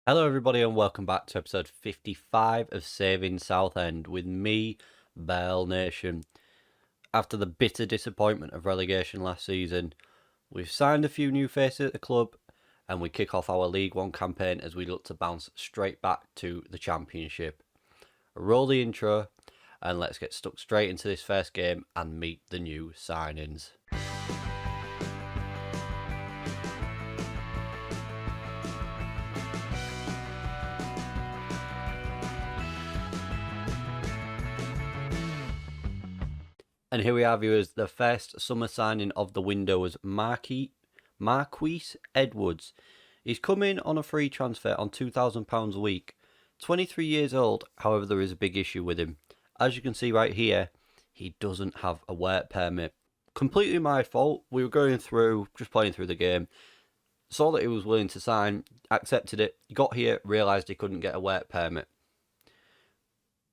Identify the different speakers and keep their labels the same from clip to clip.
Speaker 1: Hello, everybody, and welcome back to episode 55 of Saving Southend with me, Bearlenation. After the bitter disappointment of relegation last season, we've signed a few new faces at the club and we kick off our League One campaign as we look to bounce straight back to the Championship. Roll the intro and let's get stuck straight into this first game and meet the new signings. And here we are, viewers. The first summer signing of the window was Marquis Edwards. He's come in on a free transfer on £2,000 a week. 23 years old, however, there is a big issue with him. As you can see right here, he doesn't have a work permit. Completely my fault. We were going through, just playing through the game, saw that he was willing to sign, accepted it, got here, realised he couldn't get a work permit.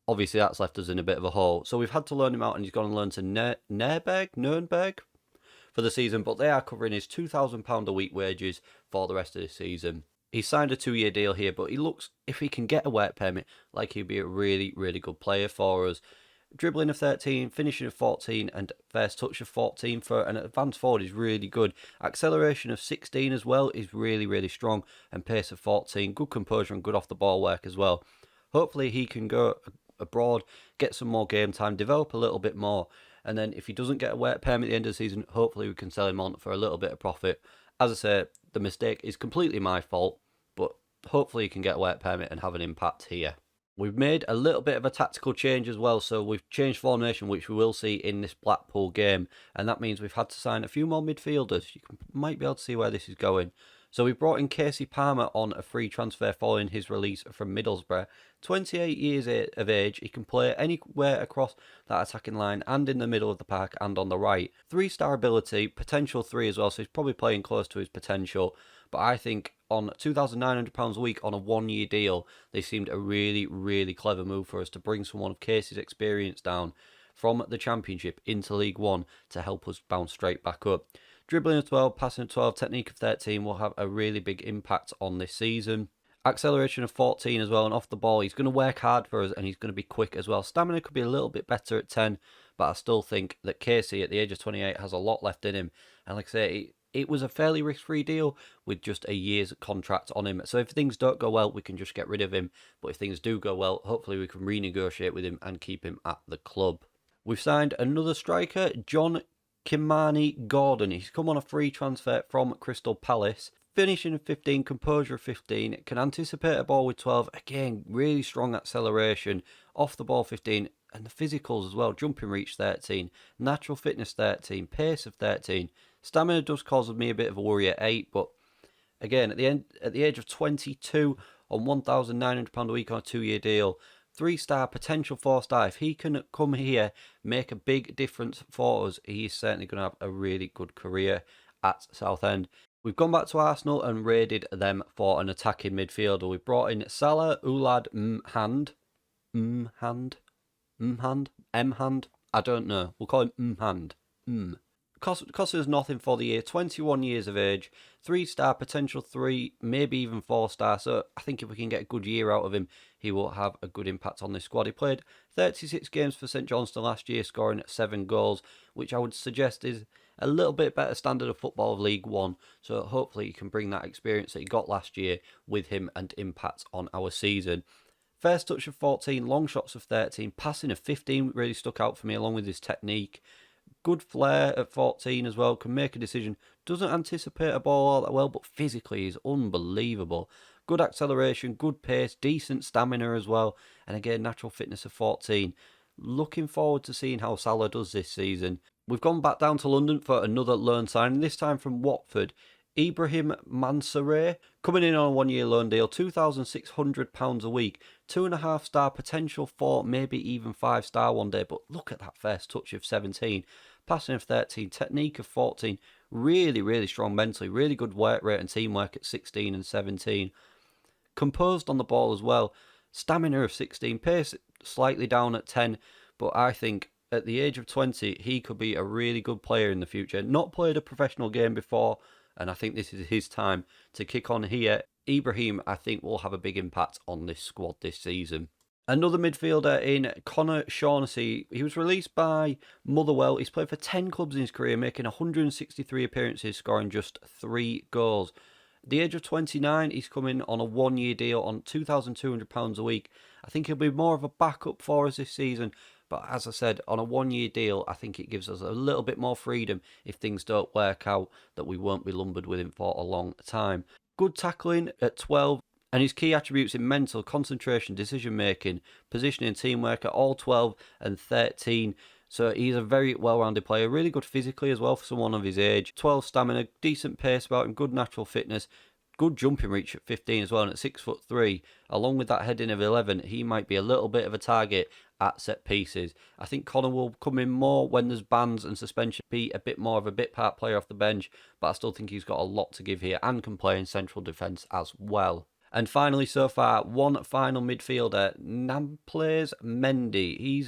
Speaker 1: Obviously, that's left us in a bit of a hole. So we've had to loan him out, and he's gone and learned to Nuremberg for the season. But they are covering his £2,000 a week wages for the rest of the season. He's signed a 2-year deal here, but he looks, if he can get a work permit, like he'd be a really, really good player for us. Dribbling of 13, finishing of 14, and first touch of 14 for an advanced forward is really good. Acceleration of 16 as well is really, really strong. And pace of 14, good composure and good off the ball work as well. Hopefully he can go abroad, get some more game time, develop a little bit more, and then if he doesn't get a work permit at the end of the season, hopefully we can sell him on for a little bit of profit. As I say, the mistake is completely my fault, but hopefully he can get a work permit and have an impact here. We've made a little bit of a tactical change as well, so we've changed formation, which we will see in this Blackpool game, and that means we've had to sign a few more midfielders. You might be able to see where this is going. So we brought in Casey Palmer on a free transfer following his release from Middlesbrough. 28 years of age, he can play anywhere across that attacking line and in the middle of the park and on the right. 3-star ability, potential 3 as well, so he's probably playing close to his potential. But I think on £2,900 a week on a 1-year deal, they seemed a really, really clever move for us to bring someone of Casey's experience down from the Championship into League One to help us bounce straight back up. Dribbling of 12, passing of 12, technique of 13 will have a really big impact on this season. Acceleration of 14 as well, and off the ball, he's going to work hard for us and he's going to be quick as well. Stamina could be a little bit better at 10, but I still think that Casey at the age of 28 has a lot left in him. And like I say, it was a fairly risk-free deal with just a year's contract on him. So if things don't go well, we can just get rid of him. But if things do go well, hopefully we can renegotiate with him and keep him at the club. We've signed another striker, John Kimani Gordon. He's come on a free transfer from Crystal Palace. Finishing of 15, composure of 15, can anticipate a ball with 12. Again, really strong acceleration, off the ball 15, and the physicals as well. Jumping reach 13, natural fitness 13, pace of 13. Stamina does cause me a bit of a worry at 8, but again, at the age of 22 on £1,900 a week on a 2-year deal, 3-star, potential 4-star. If he can come here, make a big difference for us, he's certainly going to have a really good career at Southend. We've gone back to Arsenal and raided them for an attacking midfielder. We've brought in Salah Oulad M-Hand. I don't know. We'll call him M-Hand. Cost us nothing for the year. 21 years of age, 3-star, potential 3, maybe even 4-star. So I think if we can get a good year out of him, he will have a good impact on this squad. He played 36 games for St Johnstone last year, scoring 7 goals, which I would suggest is a little bit better standard of football of League One. So hopefully he can bring that experience that he got last year with him and impact on our season. First touch of 14, long shots of 13, passing of 15 really stuck out for me along with his technique. Good flair at 14 as well, can make a decision, doesn't anticipate a ball all that well, but physically is unbelievable. Good acceleration, good pace, decent stamina as well, and again, natural fitness of 14. Looking forward to seeing how Salah does this season. We've gone back down to London for another loan signing, this time from Watford. Ibrahim Mansouré, coming in on a 1-year loan deal, £2,600 a week, 2.5-star, potential 4, maybe even 5-star one day, but look at that first touch of 17, passing of 13, technique of 14, really, really strong mentally, really good work rate and teamwork at 16 and 17, composed on the ball as well, stamina of 16, pace slightly down at 10, but I think at the age of 20, he could be a really good player in the future. Not played a professional game before, and I think this is his time to kick on here. Ibrahim, I think, will have a big impact on this squad this season. Another midfielder in Connor Shaughnessy. He was released by Motherwell. He's played for 10 clubs in his career, making 163 appearances, scoring just 3 goals. At the age of 29, he's coming on a 1-year deal on £2,200 a week. I think he'll be more of a backup for us this season. But as I said, on a 1-year deal, I think it gives us a little bit more freedom if things don't work out, that we won't be lumbered with him for a long time. Good tackling at 12, and his key attributes in mental, concentration, decision making, positioning, teamwork at all 12 and 13. So he's a very well-rounded player, really good physically as well for someone of his age. 12 stamina, decent pace about him, good natural fitness, good jumping reach at 15 as well, and at 6'3", along with that heading of 11, he might be a little bit of a target at set pieces. I think Connor will come in more when there's bans and suspension, be a bit more of a bit part player off the bench, but I still think he's got a lot to give here and can play in central defence as well. And finally, so far, one final midfielder, Nampalys Mendy. He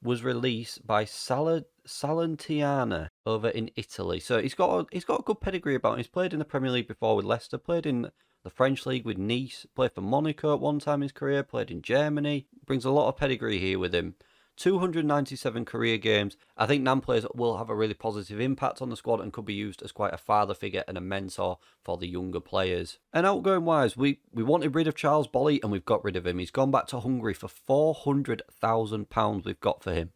Speaker 1: was released by Salernitana over in Italy. So he's got a good pedigree about him. He's played in the Premier League before with Leicester, played in the French League with Nice, played for Monaco at one time in his career, played in Germany. Brings a lot of pedigree here with him. 297 career games. I think Nampalys will have a really positive impact on the squad and could be used as quite a father figure and a mentor for the younger players. And outgoing wise, we wanted rid of Charles Bolly and we've got rid of him. He's gone back to Hungary for £400,000 we've got for him.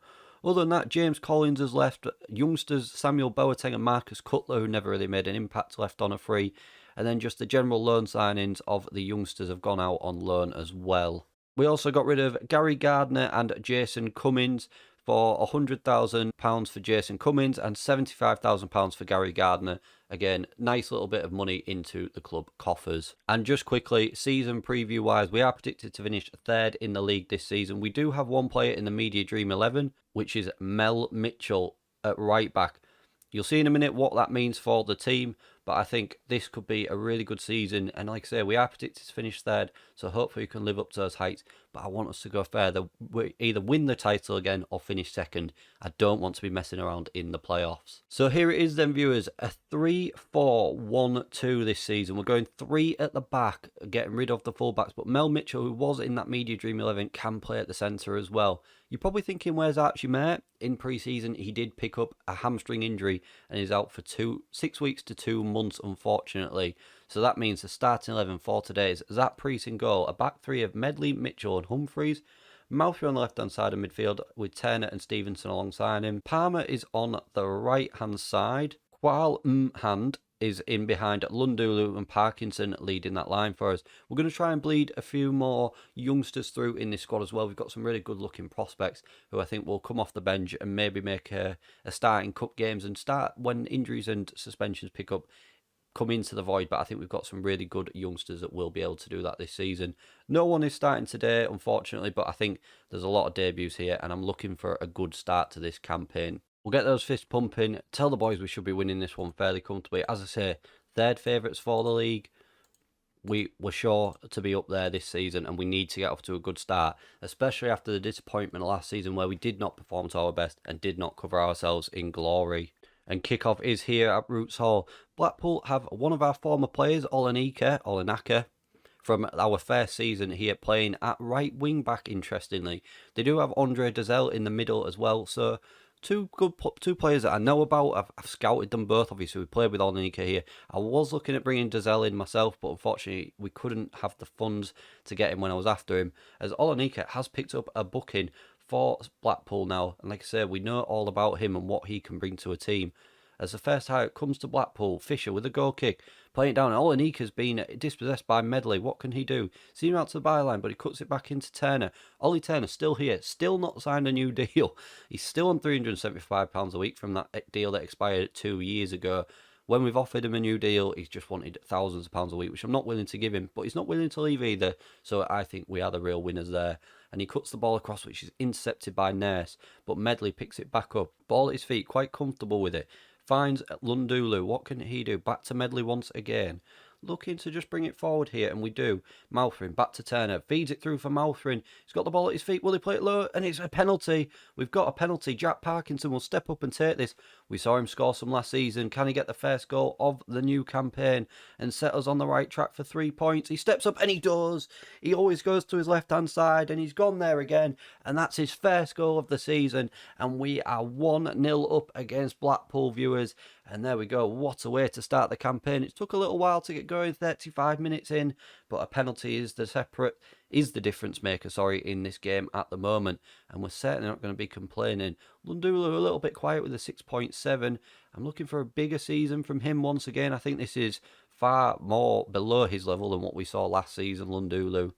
Speaker 1: Other than that, James Collins has left. Youngsters Samuel Boateng and Marcus Cutler, who never really made an impact, left on a free. And then just the general loan signings of the youngsters have gone out on loan as well. We also got rid of Gary Gardner and Jason Cummins for £100,000 for Jason Cummins and £75,000 for Gary Gardner. Again, nice little bit of money into the club coffers. And just quickly, season preview wise, we are predicted to finish third in the league this season. We do have one player in the Media Dream 11, which is Mel Mitchell at right back. You'll see in a minute what that means for the team, but I think this could be a really good season. And like I say, we are predicted to finish third, so hopefully we can live up to those heights. But I want us to go further. We either win the title again or finish second. I don't want to be messing around in the playoffs. So here it is then, viewers. A 3-4-1-2 this season. We're going 3 at the back, getting rid of the fullbacks. But Mel Mitchell, who was in that Media Dream 11, can play at the centre as well. You're probably thinking, where's Archie Mayer? In pre-season, he did pick up a hamstring injury and is out for 6 weeks to 2 months, unfortunately. So that means the starting 11 for today is Zach Priest in goal, a back three of Medley, Mitchell and Humphreys, Malfoy on the left-hand side of midfield with Turner and Stevenson alongside him. Palmer is on the right-hand side. Kwal Mhand is in behind Lundulu and Parkinson leading that line for us. We're going to try and bleed a few more youngsters through in this squad as well. We've got some really good looking prospects who I think will come off the bench and maybe make a start in cup games and start when injuries and suspensions pick up, come into the void. But I think we've got some really good youngsters that will be able to do that this season. No one is starting today, unfortunately, but I think there's a lot of debuts here and I'm looking for a good start to this campaign. We'll get those fists pumping. Tell the boys we should be winning this one fairly comfortably. As I say, third favourites for the league. We were sure to be up there this season and we need to get off to a good start, especially after the disappointment last season where we did not perform to our best and did not cover ourselves in glory. And kickoff is here at Roots Hall. Blackpool have one of our former players, Olenaka, from our first season here playing at right wing back, interestingly. They do have Andre Dazelle in the middle as well, so two players that I know about. I've scouted them both, obviously. We played with Olenaka here. I was looking at bringing Dazelle in myself, but unfortunately we couldn't have the funds to get him when I was after him, as Olenaka has picked up a booking for Blackpool now. And like I said, we know all about him and what he can bring to a team. As the first hire comes to Blackpool, Fisher with a goal kick, playing it down. Olenika's been dispossessed by Medley. What can he do? See him out to the byline, but he cuts it back into Turner. Ollie Turner still here, still not signed a new deal. He's still on £375 a week from that deal that expired 2 years ago. When we've offered him a new deal, he's just wanted thousands of pounds a week, which I'm not willing to give him, but he's not willing to leave either. So I think we are the real winners there. And he cuts the ball across, which is intercepted by Nurse, but Medley picks it back up. Ball at his feet, quite comfortable with it. Finds Lundulu. What can he do? Back to Medley once again. looking to just bring it forward here, and we do. Malthrin back to Turner, feeds it through for Malthrin. He's got the ball at his feet. Will he play it low? And it's a penalty. We've got a penalty. Jack Parkinson will step up and take this. We saw him score some last season. Can he get the first goal of the new campaign and set us on the right track for 3 points? He steps up and he does. He always goes to his left-hand side, and he's gone there again. And that's his first goal of the season. And we are 1-0 up against Blackpool, viewers. And there we go. What a way to start the campaign. It took a little while to get going, 35 minutes in, but a penalty is the difference maker, in this game at the moment. And we're certainly not going to be complaining. Lundulu a little bit quiet with a 6.7. I'm looking for a bigger season from him once again. I think this is far more below his level than what we saw last season, Lundulu.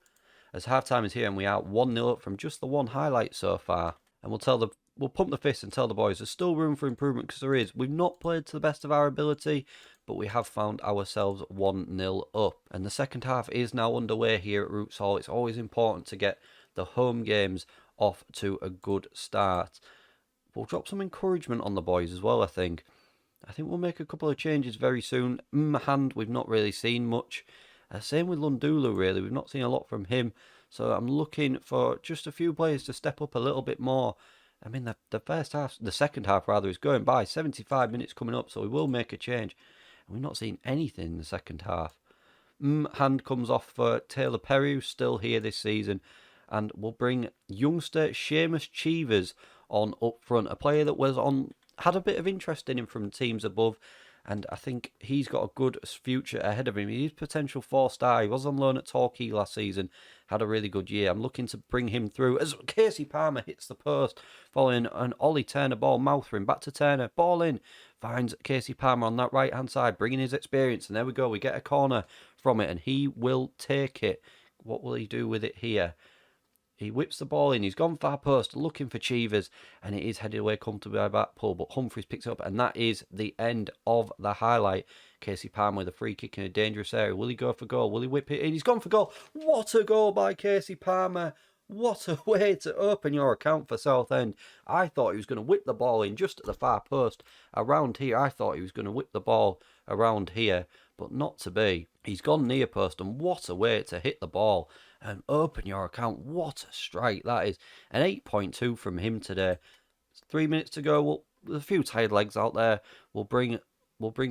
Speaker 1: As half-time is here and we are 1-0 up from just the one highlight so far. And we'll pump the fist and tell the boys there's still room for improvement, because there is. We've not played to the best of our ability, but we have found ourselves 1-0 up. And the second half is now underway here at Roots Hall. It's always important to get the home games off to a good start. We'll drop some encouragement on the boys as well, I think. I think we'll make a couple of changes very soon. Hand, we've not really seen much. Same with Lundulu, really. We've not seen a lot from him. So I'm looking for just a few players to step up a little bit more. I mean, the second half is going by. 75 minutes coming up, so we will make a change. And we've not seen anything in the second half. Hand comes off for Taylor Perry, who's still here this season. And we'll bring youngster Seamus Cheevers on up front. A player that had a bit of interest in him from teams above. And I think he's got a good future ahead of him. He's potential 4-star. He was on loan at Torquay last season. Had a really good year. I'm looking to bring him through as Casey Palmer hits the post following an Ollie Turner ball. Malthrin back to Turner. Ball in. Finds Casey Palmer on that right-hand side, bringing his experience. And there we go. We get a corner from it, and he will take it. What will he do with it here? He whips the ball in. He's gone far post, looking for Cheevers, and it is headed away comfortably by Blackpool. But Humphries picks it up, and that is the end of the highlight. Casey Palmer with a free kick in a dangerous area. Will he go for goal? Will he whip it in? He's gone for goal. What a goal by Casey Palmer. What a way to open your account for Southend. I thought he was going to whip the ball in just at the far post. Around here, I thought he was going to whip the ball around here, but not to be. He's gone near post, and what a way to hit the ball and open your account. What a strike that is. An 8.2 from him today. 3 minutes to go. There's a few tired legs out there. We'll bring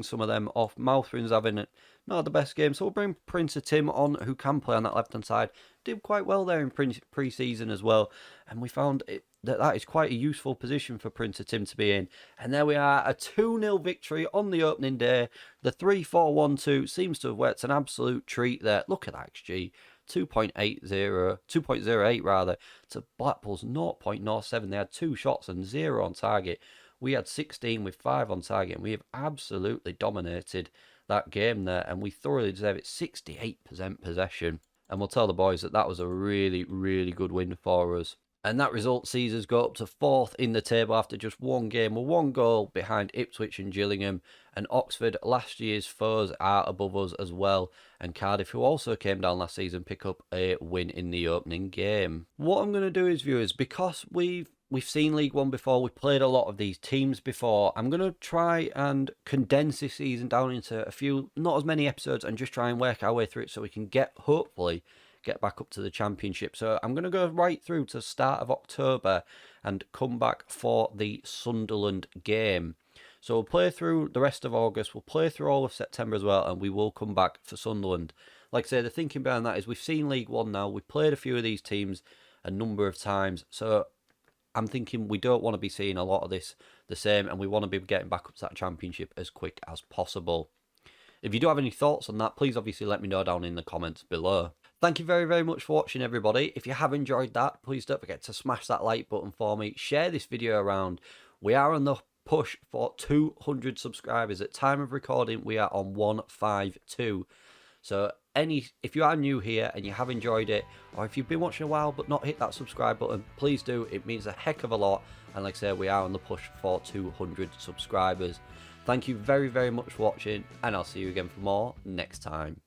Speaker 1: some of them off. Malthrin's having not the best game, so we'll bring Prince of Tim on, who can play on that left-hand side. Did quite well there in pre-season as well, and we found that is quite a useful position for Prince of Tim to be in. And there we are, a 2-0 victory on the opening day. The 3-4-1-2 seems to have worked. An absolute treat there. Look at that XG. 2.08 rather, to Blackpool's 0.07. They had 2 shots and 0 on target. We had 16 with 5 on target, and we have absolutely dominated that game there, and we thoroughly deserve it. 68% possession, and we'll tell the boys that was a really, really good win for us. And that result sees us go up to 4th in the table after just one game. We're 1 goal behind Ipswich and Gillingham. And Oxford, last year's foes, are above us as well. And Cardiff, who also came down last season, pick up a win in the opening game. What I'm going to do is, viewers, because we've seen League One before, we've played a lot of these teams before, I'm going to try and condense this season down into a few, not as many episodes, and just try and work our way through it so we can hopefully get back up to the Championship. So I'm going to go right through to the start of October and come back for the Sunderland game. So we'll play through the rest of August, we'll play through all of September as well, and we will come back for Sunderland. Like I say, the thinking behind that is we've seen League One now, we've played a few of these teams a number of times, so I'm thinking we don't want to be seeing a lot of this the same, and we want to be getting back up to that Championship as quick as possible. If you do have any thoughts on that, please obviously let me know down in the comments below. Thank you very, very much for watching, everybody. If you have enjoyed that, please don't forget to smash that like button for me. Share this video around. We are on the push for 200 subscribers. At time of recording, we are on 152. So if you are new here and you have enjoyed it, or if you've been watching a while but not hit that subscribe button, please do. It means a heck of a lot. And like I say, we are on the push for 200 subscribers. Thank you very, very much for watching, and I'll see you again for more next time.